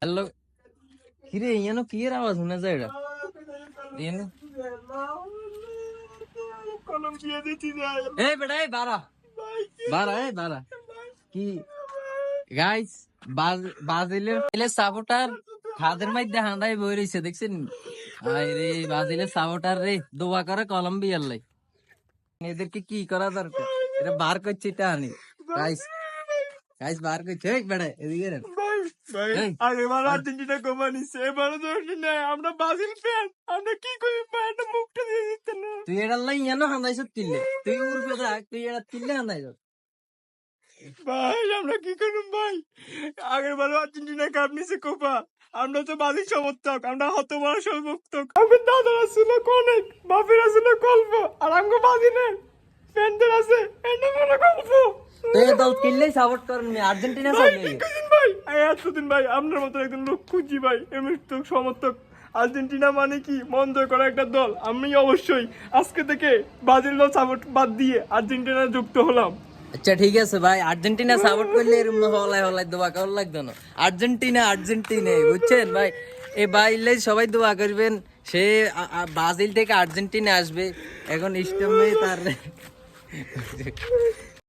Hello, কিরে ইয়ানো কি এর আওয়াজ শোনা যায়? এটা ইয়ানো এই বেটা, এই বাড়া বাড়া, এই বাড়া কি গাইস, ব্রাজিলের সাপোর্টার খাদের মধ্যে হাঁদাই বই রয়েছে, দেখছেন? আরে রে, ব্রাজিলের সাপোর্টার রে দোয়া করে কলম্বিয়ার লাই। এদেরকে কি করা দরকার? এটা বার করছে, এটা আনি গাইস, গাইস বার করছে। এই বেটা এদিকে রে। ভাই এই, আগেরবার আর্জেন্টিনা কোপা নিচ্ছে, এবারও তো নেয়। আমরা ব্রাজিল ফ্যান, আমরা কি করি ভাই? একটা মুখটা দিয়ে দিতে না তুই এটার লাই ইয়ানো হাঁদাইছ কিনলে, তুই উড়বে থাক, তুই এটা কিনলে হাঁদাইছ। ভাই, আমরা কি করুম ভাই? আগেরবারও আর্জেন্টিনা কাপ নিছে কোপা, আমরা তো ব্রাজিল সমর্থক, আমরা হতবাক সমর্থক। আমার দাদারা ছিল অনেক, বাপেরা ছিল গল্প, আর আমাকে ব্রাজিলের ফ্যানদের আছে এটা মনে গল্প। তো এই দল কিনলেই সাপোর্ট করেন, আর্জেন্টিনা ভাই চাইলে। কি করেন ভাই? এতদিন ভাই আপনার মতো একজন লোক খুঁজি ভাই, এমনি তো সমর্থক। আর্জেন্টিনা মানে কি মন জয় করা একটা দল। আমি অবশ্যই আজকে থেকে ব্রাজিল দল সাপোর্ট বাদ দিয়ে আর্জেন্টিনা যুক্ত হলাম। আচ্ছা ঠিক আছে ভাই, আর্জেন্টিনা সাপোর্ট করলে এরকম হলাই হলাই দোয়া করার লাগতো না। আর্জেন্টিনা আর্জেন্টিনা বুঝছেন ভাই? এই বাইলে সবাই দোয়া করবেন, সে ব্রাজিল থেকে আর্জেন্টিনা আসবে। এখন ইস্টামে তার